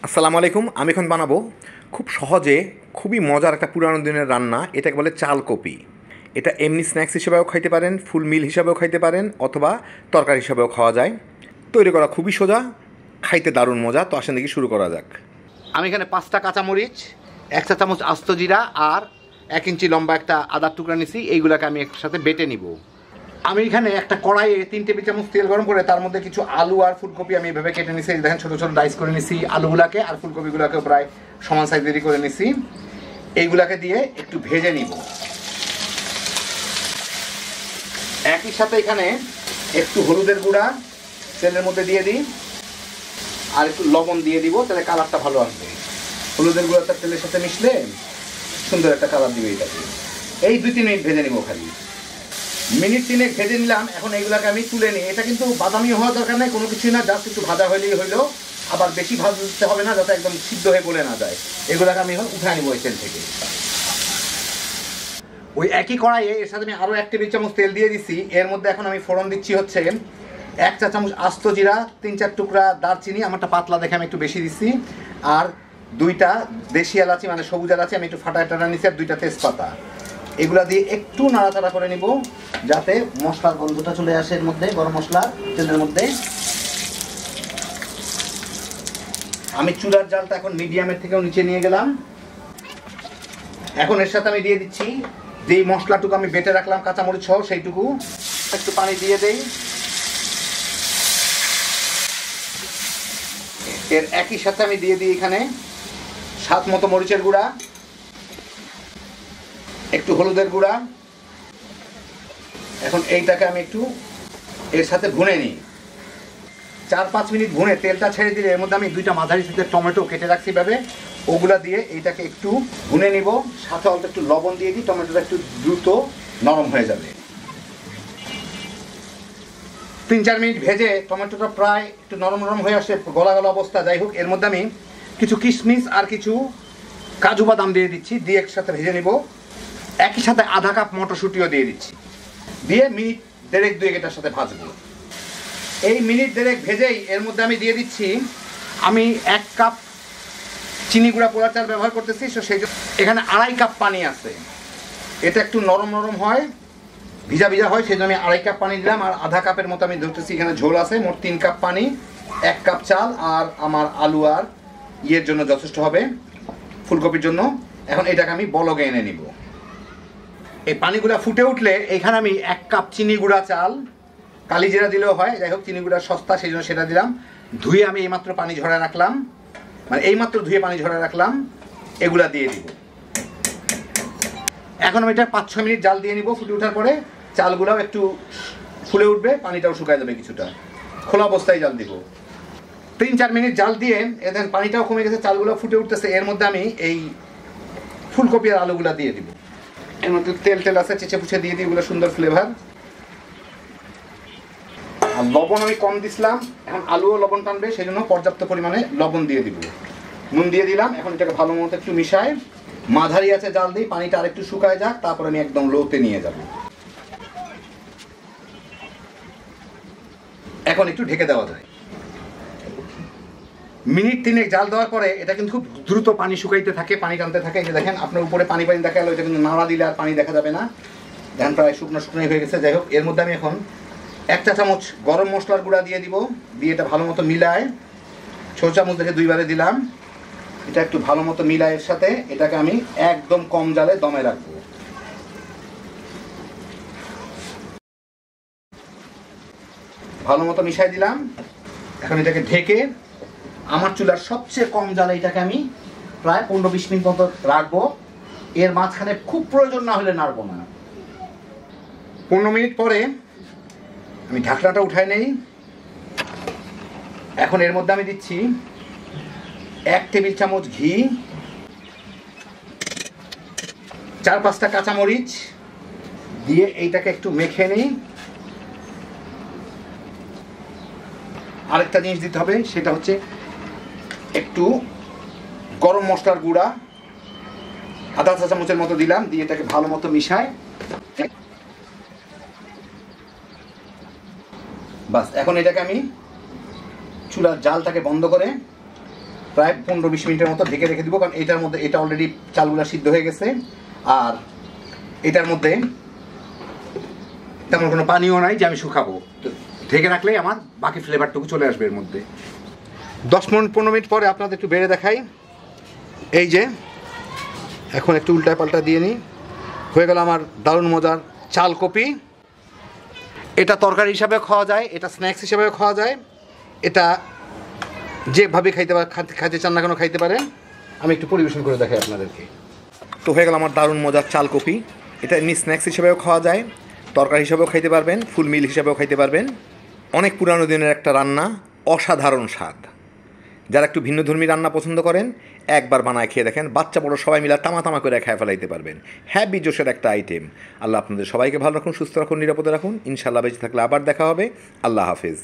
আসসালামু আলাইকুম। আমি এখন বানাবো খুব সহজে খুবই মজার একটা পুরানো দিনের রান্না। এটাকে বলে চাল কপি। এটা এমনি স্ন্যাক্স হিসেবেও খাইতে পারেন, ফুল মিল হিসাবেও খাইতে পারেন, অথবা তরকারি হিসাবেও খাওয়া যায়। তৈরি করা খুবই সোজা, খাইতে দারুণ মজা। তো আসেন দেখি শুরু করা যাক। আমি এখানে 5টা কাঁচামরিচ, 1 চা চামচ আস্ত জিরা আর 1 ইঞ্চি লম্বা একটা আদার টুকরা নিছি। এইগুলোকে আমি একসাথে বেটে নিব। আমি এখানে একটা কড়াইয়ে 3 টেবিল চামচ তেল গরম করে তার মধ্যে কিছু আলু আর ফুলকপি আমি এভাবে কেটে নিছি। দেখেন ছোটো ছোটো ডাইস করে নিছি আলুগুলাকে, আর ফুলকপিগুলোকে প্রায় সমান সাইজেরই করে নিছি। এইগুলাকে দিয়ে একটু ভেজে নিব। একই সাথে এখানে একটু হলুদের গুঁড়া তেলের মধ্যে দিয়ে দিই, আর একটু লবণ দিয়ে দিব, তাহলে কালারটা ভালো আসবে। হলুদের গুঁড়াটা তেলের সাথে মিশলে সুন্দর একটা কালার দিবে এটাকে। এই 2-3 মিনিট ভেজে নিব, খালি মিনিট 3 ভেজে নিলাম। এখন এইগুলাকে আমি তুলে নিই। এটা কিন্তু বাদামি হওয়া দরকার নেই, কোনো কিছুই না, জাস্ট একটু ভাজা হলেই হইলো। আবার বেশি ভাজতে হবে না, যাতে একদম সিদ্ধ হয়ে গলে না যায়। এগুলাকে আমি এখন উঠায় নিব ওই তেল থেকে। ওই একই কড়াইয়ে এর সাথে আমি আরও 1 টেবিল চামচ তেল দিয়ে দিচ্ছি। এর মধ্যে এখন আমি ফোড়ন দিচ্ছি হচ্ছে 1 চা চামচ আস্ত জিরা, 3-4 টুকরা দারচিনি, আমারটা পাতলা দেখে আমি একটু বেশি দিচ্ছি, আর 2টা দেশি এলাচি মানে সবুজ এলাচি আমি একটু ফাটায় টাটা নিচ্ছি, আর 2টা তেজপাতা। এগুলা দিয়ে একটু নাড়াচাড়া করে নিব, যাতে মশলার গন্ধটা চলে আসে এর মধ্যে, গরম মশলা তেলের মধ্যে। আমি চুলার জালটা এখন মিডিয়ামের থেকেও নিচে নিয়ে গেলাম। এখন এর সাথে আমি দিয়ে দিচ্ছি যেই মশলাটুকু আমি বেটে রাখলাম কাঁচামরিচ সহ, সেইটুকু একটু পানি দিয়ে দেই। এর একই সাথে আমি দিয়ে দিই এখানে স্বাদ মতো মরিচের গুঁড়া, একটু হলুদের গুঁড়া। এখন এইটাকে আমি একটু এর সাথে ভুনে নিই। 4-5 মিনিট ভুনে তেলটা ছেড়ে দিলে এর মধ্যে আমি 2টা মাঝারি সাইজের টমেটো কেটে রাখছি ভাবে, ওগুলা দিয়ে এইটাকে একটু ভুনে নিব। সাথে অল্প একটু লবণ দিয়ে দিই, টমেটোটা একটু দ্রুত নরম হয়ে যাবে। 3-4 মিনিট ভেজে টমেটোটা প্রায় একটু নরম নরম হয়ে আসে, গলা গলা অবস্থা। যাই হোক, এর মধ্যে আমি কিছু কিশমিশ আর কিছু কাজু বাদাম দিয়ে দিচ্ছি, দিয়ে একসাথে ভেজে নিব। একই সাথে আধা কাপ মটরশুঁটিও দিয়ে দিচ্ছি, দিয়ে মিনিট 1.5-2 এটার সাথে ভাজবো। এই মিনিট 1.5 ভেজেই এর মধ্যে আমি দিয়ে দিচ্ছি, আমি 1 কাপ চিনি গুঁড়া পোড়া চাল ব্যবহার করতেছি, তো সেই জন্য এখানে 2.5 কাপ পানি আছে। এটা একটু নরম নরম হয়, ভিজা ভিজা হয়, সেই জন্য আমি 2.5 কাপ পানি দিলাম। আর আধা কাপের মতো আমি ধরতেছি এখানে ঝোল আছে। মোট 3 কাপ পানি, 1 কাপ চাল, আর আমার আলু আর ইয়ের জন্য যথেষ্ট হবে, ফুলকপির জন্য। এখন এটাকে আমি বলগে এনে নিব। এই পানিগুলা ফুটে উঠলে এখানে আমি 1 কাপ চিনি গুঁড়া চাল, কালি জিরা দিলেও হয়, যাই হোক চিনি গুঁড়া সস্তা সেই জন্য সেটা দিলাম। ধুয়ে আমি এইমাত্র পানি ঝরায় রাখলাম, মানে এইমাত্র ধুয়ে পানি ঝরায় রাখলাম, এগুলা দিয়ে দিব। এখন আমি এটা 5-6 মিনিট জাল দিয়ে নিব। ফুটে ওঠার পরে চালগুলাও একটু ফুলে উঠবে, পানিটাও শুকায় যাবে কিছুটা, খোলা অবস্থায় জাল দিব। 3-4 মিনিট জাল দিয়ে এদের পানিটাও কমে গেছে, চালগুলো ফুটে উঠতেছে। এর মধ্যে আমি এই ফুলকপি আর আলুগুলা দিয়ে দিব। এর মধ্যে তেল তেল আছে, চেঁচে পুছে দিয়ে দিই, এগুলো সুন্দর ফ্লেভার। আর লবণ আমি কম দিছিলাম, এখন আলুও লবণ টানবে, সেই জন্য পর্যাপ্ত পরিমাণে লবণ দিয়ে দিব। নুন দিয়ে দিলাম। এখন এটাকে ভালো মতো একটু মিশায় মাঝারি আছে জাল দিই, পানিটা আরেকটু শুকায় যাক, তারপর আমি একদম লোতে নিয়ে যাব। এখন একটু ঢেকে দেওয়া যায়। মিনিট 3 জাল দেওয়ার পরে এটা কিন্তু খুব দ্রুত পানি শুকাইতে থাকে, পানি টানতে থাকে। এই যে দেখেন, আপনার উপরে পানি পানি দেখা গেল, এটা কিন্তু নাড়া দিলে আর পানি দেখা যাবে না। দেখেন প্রায় শুকনো শুকনো হয়ে গেছে। যাই হোক, এর মধ্যে আমি এখন 1 চা চামচ গরম মশলার গুঁড়া দিয়ে দিব, দিয়ে এটা ভালো মতো মিলায়, ছোট চামচ দেখে 2বারে দিলাম। এটা একটু ভালো মতো মিলায় এর সাথে এটাকে আমি একদম কম জালে দমে রাখবো। ভালো মতো মিশাই দিলাম। এখন এটাকে ঢেকে আমার চুলার সবচেয়ে কম জালে এটাকে আমি প্রায় 15-20 মিনিট মতো রাখবো। এর মাঝখানে খুব প্রয়োজন না হলে নাড়বো না। 15 মিনিট পরে আমি ঢাকনাটা উঠাই নেই। এখন এর মধ্যে আমি দিচ্ছি 1 টেবিল চামচ ঘি, 4-5টা কাঁচামরিচ দিয়ে এইটাকে একটু মেখে নিই। আরেকটা জিনিস দিতে হবে, সেটা হচ্ছে একটু গরম মশলার গুঁড়া, আধা চা চামচের মতো দিলাম, দিয়ে এটাকে ভালো মতো মিশায়। বাস, এখন এটাকে আমি চুলার জালটাকে বন্ধ করে প্রায় 15-20 মিনিটের মতো ঢেকে রেখে দিব, কারণ এটার মধ্যে এটা অলরেডি চালগুলা সিদ্ধ হয়ে গেছে, আর এটার মধ্যে তেমন কোনো পানিও নাই যে আমি শুকাবো। তো ঢেকে রাখলেই আমার বাকি ফ্লেভারটুকু চলে আসবে এর মধ্যে। 10-15 মিনিট পরে আপনাদের একটু বেড়ে দেখাই। এই যে এখন একটু উল্টায় পাল্টা দিয়ে নিই, হয়ে গেল আমার দারুণ মজার চাল কপি। এটা তরকারি হিসাবেও খাওয়া যায়, এটা স্ন্যাক্স হিসাবেও খাওয়া যায়, এটা যেভাবে খাইতে চান না কেন খাইতে পারেন। আমি একটু পরিবেশন করে দেখাই আপনাদেরকে। তো হয়ে গেল আমার দারুণ মজার চাল কপি। এটা এমনি স্ন্যাক্স হিসেবেও খাওয়া যায়, তরকারি হিসেবেও খাইতে পারবেন, ফুল মিল হিসেবেও খাইতে পারবেন। অনেক পুরানো দিনের একটা রান্না, অসাধারণ স্বাদ। যারা একটু ভিন্নধর্মী রান্না পছন্দ করেন একবার বানায় খেয়ে দেখেন, বাচ্চা বড় সবাই মিলে তামা করে খেয়ে ফেলাইতে পারবেন। হ্যাপি জোশের একটা আইটেম। আল্লাহ আপনাদের সবাইকে ভালো রাখুন, সুস্থ রাখুন, নিরাপদে রাখুন। ইনশাআল্লাহ বেঁচে থাকলে আবার দেখা হবে। আল্লাহ হাফেজ।